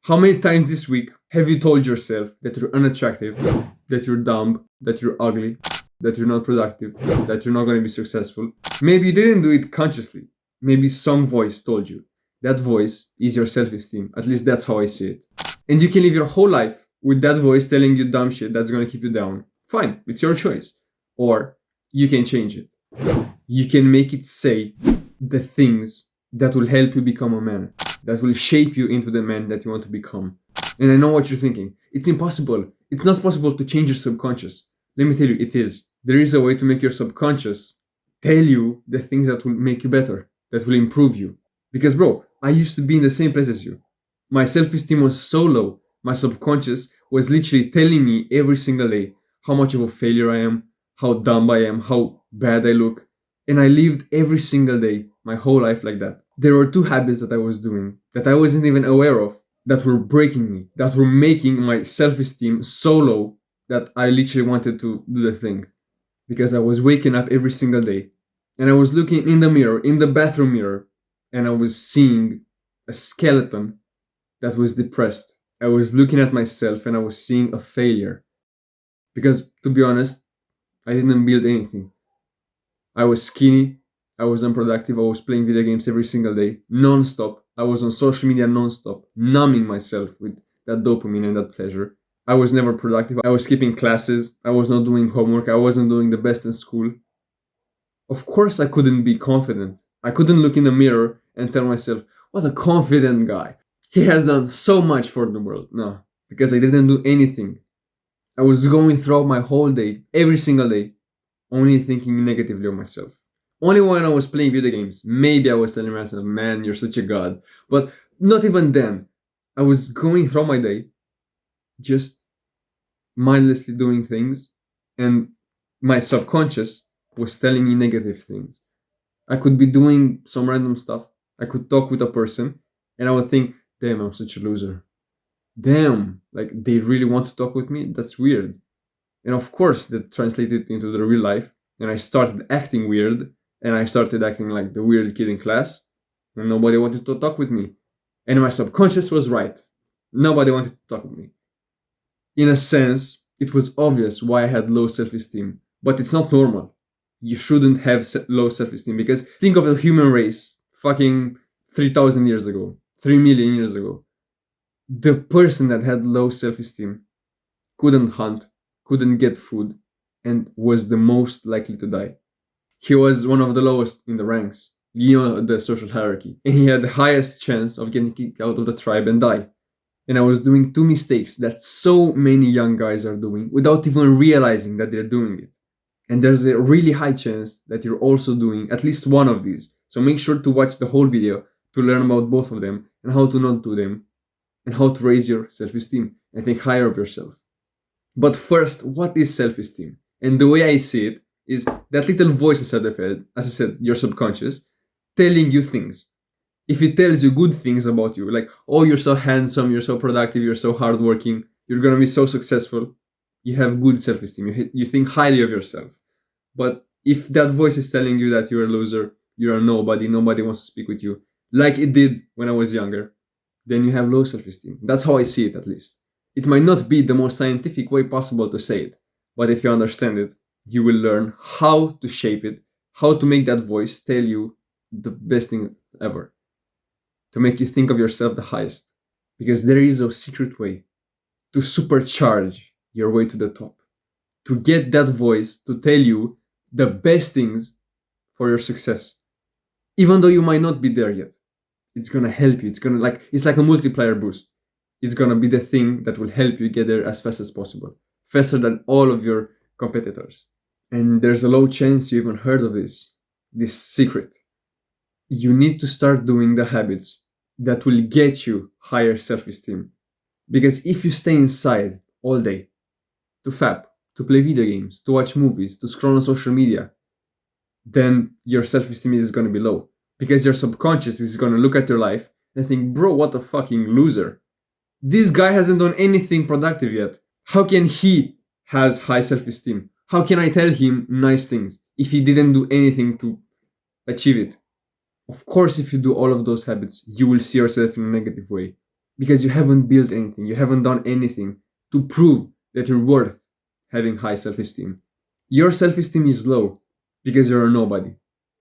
How many times this week have you told yourself that you're unattractive, that you're dumb, that you're ugly, that you're not productive, that you're not going to be successful? Maybe you didn't do it consciously. Maybe some voice told you. That voice is your self-esteem. At least that's how I see it. And you can live your whole life with that voice telling you dumb shit that's going to keep you down. Fine, it's your choice. Or you can change it. You can make it say the things that will help you become a man, that will shape you into the man that you want to become. And I know what you're thinking. It's impossible. It's not possible to change your subconscious. Let me tell you, it is. There is a way to make your subconscious tell you the things that will make you better, that will improve you. Because, bro, I used to be in the same place as you. My self-esteem was so low. My subconscious was literally telling me every single day how much of a failure I am, how dumb I am, how bad I look. And I lived every single day, my whole life like that. There were two habits that I was doing that I wasn't even aware of, that were breaking me, that were making my self-esteem so low that I literally wanted to do the thing. Because I was waking up every single day and I was looking in the mirror, in the bathroom mirror, and I was seeing a skeleton that was depressed. I was looking at myself and I was seeing a failure. Because, to be honest, I didn't build anything. I was skinny, I was unproductive, I was playing video games every single day, non-stop. I was on social media non-stop, numbing myself with that dopamine and that pleasure. I was never productive. I was skipping classes, I was not doing homework, I wasn't doing the best in school. Of course I couldn't be confident. I couldn't look in the mirror and tell myself, what a confident guy. He has done so much for the world. No, because I didn't do anything. I was going throughout my whole day, every single day, only thinking negatively of myself. Only when I was playing video games, maybe I was telling myself, man, you're such a god. But not even then. I was going through my day, just mindlessly doing things, and my subconscious was telling me negative things. I could be doing some random stuff. I could talk with a person, and I would think, damn, I'm such a loser. Damn, like they really want to talk with me? That's weird. And of course, that translated into the real life, and I started acting weird, and I started acting like the weird kid in class, and nobody wanted to talk with me. And my subconscious was right. Nobody wanted to talk with me. In a sense, it was obvious why I had low self-esteem, but it's not normal. You shouldn't have low self-esteem, because think of the human race fucking 3,000 years ago, 3 million years ago. The person that had low self-esteem couldn't hunt, couldn't get food, and was the most likely to die. He was one of the lowest in the ranks, the social hierarchy, and he had the highest chance of getting kicked out of the tribe and die. And I was doing two mistakes that so many young guys are doing without even realizing that they're doing it. And there's a really high chance that you're also doing at least one of these. So make sure to watch the whole video to learn about both of them and how to not do them and how to raise your self-esteem and think higher of yourself. But first, what is self-esteem? And the way I see it is that little voice inside of head, as I said, your subconscious, telling you things. If it tells you good things about you, like, oh, you're so handsome, you're so productive, you're so hardworking, you're going to be so successful, you have good self-esteem, you think highly of yourself. But if that voice is telling you that you're a loser, you're a nobody wants to speak with you, like it did when I was younger, then you have low self-esteem. That's how I see it, at least. It might not be the most scientific way possible to say it, but if you understand it, you will learn how to shape it, how to make that voice tell you the best thing ever, to make you think of yourself the highest. Because there is a secret way to supercharge your way to the top, to get that voice to tell you the best things for your success. Even though you might not be there yet, it's gonna help you. It's like a multiplier boost. It's gonna be the thing that will help you get there as fast as possible, faster than all of your competitors. And there's a low chance you even heard of this secret. You need to start doing the habits that will get you higher self-esteem. Because if you stay inside all day to fap, to play video games, to watch movies, to scroll on social media, then your self-esteem is going to be low. Because your subconscious is going to look at your life and think, bro, what a fucking loser. This guy hasn't done anything productive yet. How can he has high self-esteem? How can I tell him nice things if he didn't do anything to achieve it? Of course, if you do all of those habits, you will see yourself in a negative way. because you haven't built anything, you haven't done anything to prove that you're worth having high self esteem. Your self esteem is low because you're a nobody.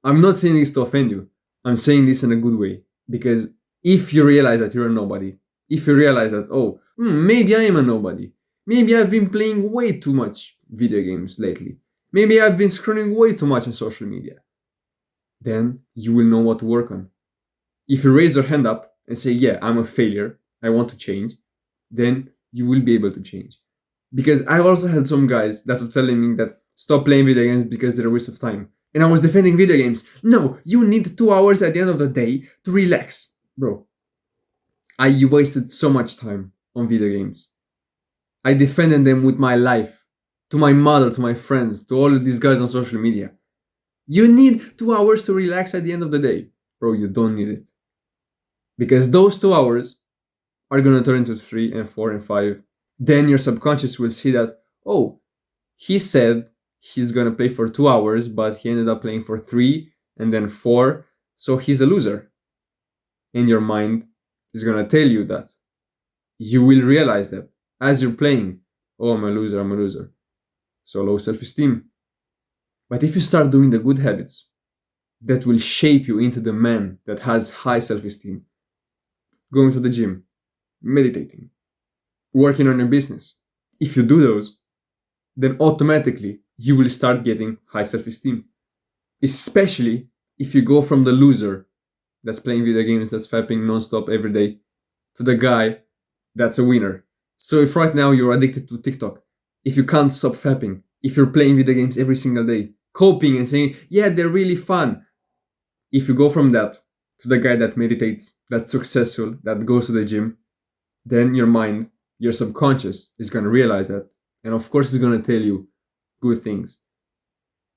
I'm not saying this to offend you, I'm saying this in a good way. Because if you realize that you're a nobody, if you realize that, oh, maybe I am a nobody, maybe I've been playing way too much video games lately, maybe I've been scrolling way too much on social media, then you will know what to work on. If you raise your hand up and say, yeah, I'm a failure, I want to change, then you will be able to change. Because I also had some guys that were telling me that stop playing video games because they're a waste of time. And I was defending video games. No, you need 2 hours at the end of the day to relax. Bro, I wasted so much time on video games. I defended them with my life. To my mother, to my friends, to all of these guys on social media. You need 2 hours to relax at the end of the day. Bro, you don't need it. Because those 2 hours are going to turn into 3 and 4 and 5. Then your subconscious will see that, oh, he said he's going to play for 2 hours, but he ended up playing for 3 and then 4. So he's a loser. And your mind is going to tell you that. You will realize that as you're playing, oh, I'm a loser, I'm a loser. So low self-esteem. But if you start doing the good habits that will shape you into the man that has high self-esteem, going to the gym, meditating, working on your business, if you do those, then automatically you will start getting high self-esteem. Especially if you go from the loser that's playing video games, that's fapping non-stop every day, to the guy that's a winner. So if right now you're addicted to TikTok, if you can't stop fapping, if you're playing video games every single day, coping and saying, yeah, they're really fun. If you go from that to the guy that meditates, that's successful, that goes to the gym, then your mind, your subconscious is going to realize that. And of course, it's going to tell you good things.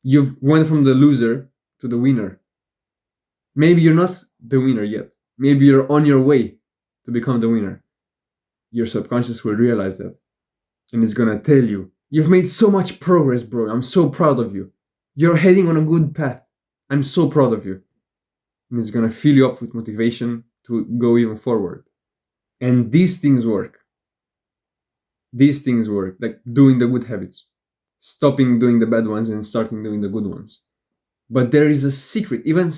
You've went from the loser to the winner. Maybe you're not the winner yet. Maybe you're on your way to become the winner. Your subconscious will realize that. And it's going to tell you, you've made so much progress, bro. I'm so proud of you. You're heading on a good path. I'm so proud of you. And it's going to fill you up with motivation to go even forward. And these things work. These things work, like doing the good habits, stopping doing the bad ones and starting doing the good ones. But there is a secret, even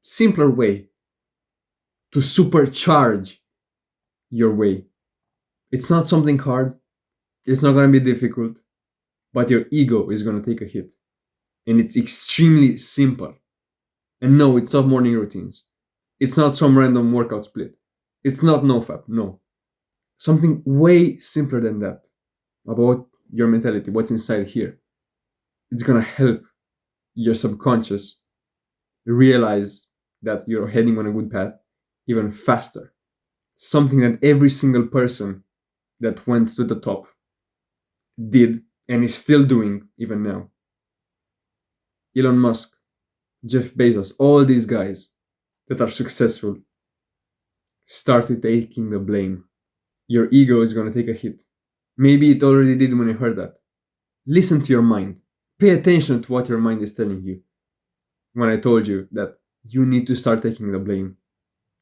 simpler way to supercharge your way. It's not something hard. It's not going to be difficult, but your ego is going to take a hit. And it's extremely simple. And no, it's not morning routines. It's not some random workout split. It's not nofap, no. Something way simpler than that about your mentality, what's inside here. It's going to help your subconscious realize that you're heading on a good path even faster. Something that every single person that went to the top did and is still doing even now. Elon Musk, Jeff Bezos, all these guys that are successful started taking the blame. Your ego is going to take a hit. Maybe it already did when you heard that. Listen to your mind. Pay attention to what your mind is telling you. When I told you that you need to start taking the blame,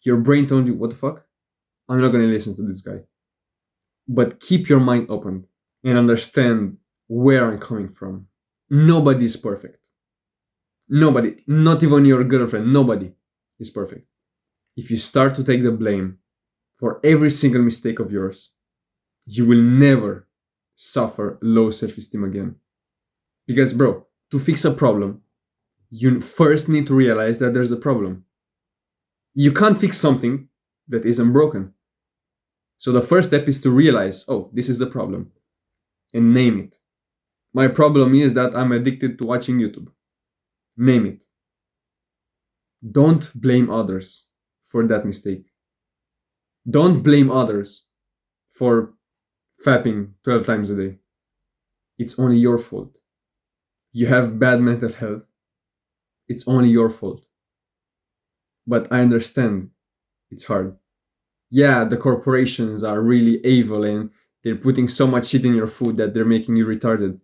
your brain told you, what the fuck? I'm not going to listen to this guy. But keep your mind open and understand where I'm coming from. Nobody is perfect. Nobody, not even your girlfriend, nobody is perfect. If you start to take the blame for every single mistake of yours, you will never suffer low self-esteem again. Because, bro, to fix a problem, you first need to realize that there's a problem. You can't fix something that isn't broken. So the first step is to realize, oh, this is the problem, and name it. My problem is that I'm addicted to watching YouTube. Name it. Don't blame others for that mistake. Don't blame others for fapping 12 times a day. It's only your fault. You have bad mental health. It's only your fault. But I understand it's hard. Yeah, the corporations are really evil and they're putting so much shit in your food that they're making you retarded.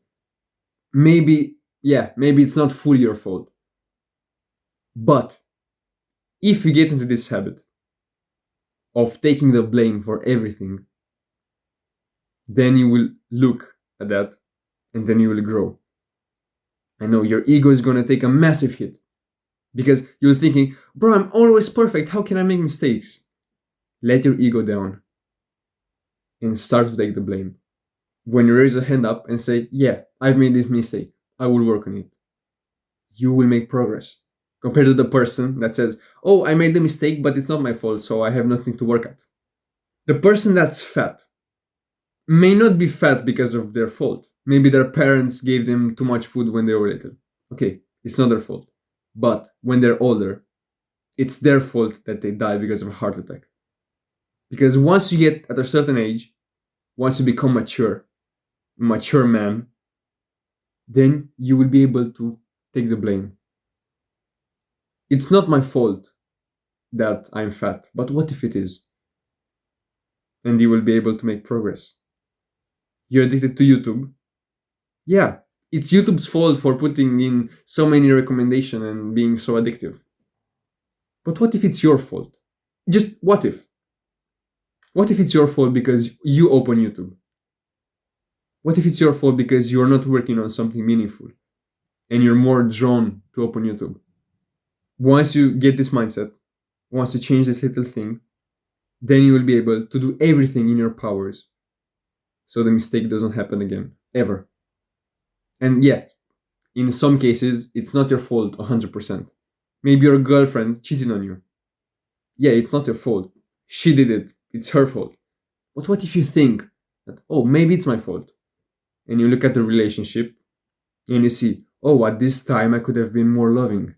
Maybe it's not fully your fault. But if you get into this habit of taking the blame for everything, then you will look at that and then you will grow. I know your ego is going to take a massive hit because you're thinking, bro, I'm always perfect. How can I make mistakes? Let your ego down and start to take the blame. When you raise your hand up and say, yeah, I've made this mistake, I will work on it, you will make progress. Compared to the person that says, oh, I made the mistake, but it's not my fault, so I have nothing to work at. The person that's fat may not be fat because of their fault. Maybe their parents gave them too much food when they were little. Okay, it's not their fault. But when they're older, it's their fault that they die because of a heart attack. Because once you get at a certain age, once you become mature man, then you will be able to take the blame. It's not my fault that I'm fat, but what if it is? And you will be able to make progress. You're addicted to YouTube. Yeah, it's YouTube's fault for putting in so many recommendations and being so addictive. But what if it's your fault? Just what if? What if it's your fault because you open YouTube? What if it's your fault because you're not working on something meaningful and you're more drawn to open YouTube? Once you get this mindset, once you change this little thing, then you will be able to do everything in your powers so the mistake doesn't happen again, ever. And yeah, in some cases, it's not your fault 100%. Maybe your girlfriend cheated on you. Yeah, it's not your fault. She did it. It's her fault. But what if you think that, oh, maybe it's my fault? And you look at the relationship and you see, oh, at this time I could have been more loving.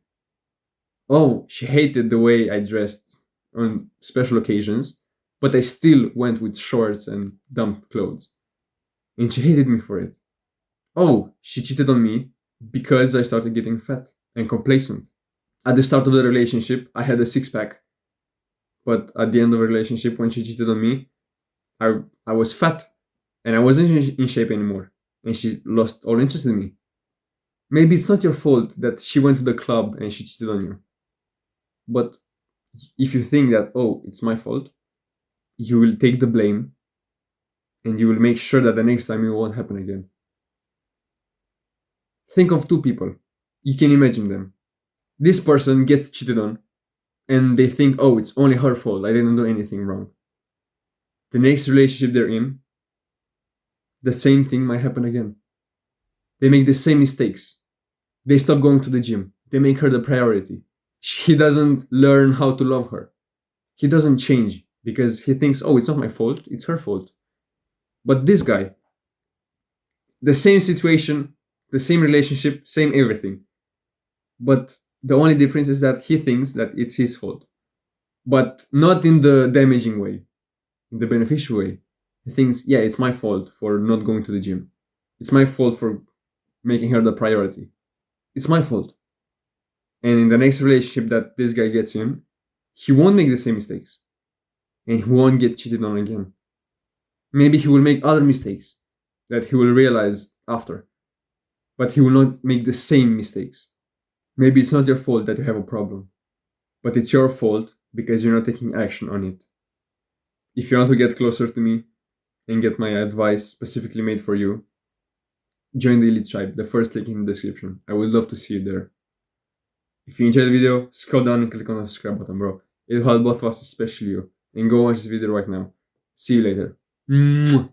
Oh, she hated the way I dressed on special occasions, but I still went with shorts and dumb clothes. And she hated me for it. Oh, she cheated on me because I started getting fat and complacent. At the start of the relationship, I had a six pack. But at the end of the relationship, when she cheated on me, I was fat and I wasn't in shape anymore. And she lost all interest in me. Maybe it's not your fault that she went to the club and she cheated on you. But if you think that, oh, it's my fault, you will take the blame and you will make sure that the next time it won't happen again. Think of two people. You can imagine them. This person gets cheated on and they think, oh, it's only her fault. I didn't do anything wrong. The next relationship they're in, the same thing might happen again. They make the same mistakes. They stop going to the gym. They make her the priority. He doesn't learn how to love her. He doesn't change because he thinks, oh, it's not my fault, it's her fault. But this guy, the same situation, the same relationship, same everything. But the only difference is that he thinks that it's his fault. But not in the damaging way, in the beneficial way. He thinks, yeah, it's my fault for not going to the gym. It's my fault for making her the priority. It's my fault. And in the next relationship that this guy gets in, he won't make the same mistakes. And he won't get cheated on again. Maybe he will make other mistakes that he will realize after. But he will not make the same mistakes. Maybe it's not your fault that you have a problem. But it's your fault because you're not taking action on it. If you want to get closer to me and get my advice specifically made for you, join the Elite Tribe, the first link in the description. I would love to see you there. If you enjoyed the video, scroll down and click on the subscribe button, bro. It'll help both of us, especially you. And go watch this video right now. See you later. Mwah.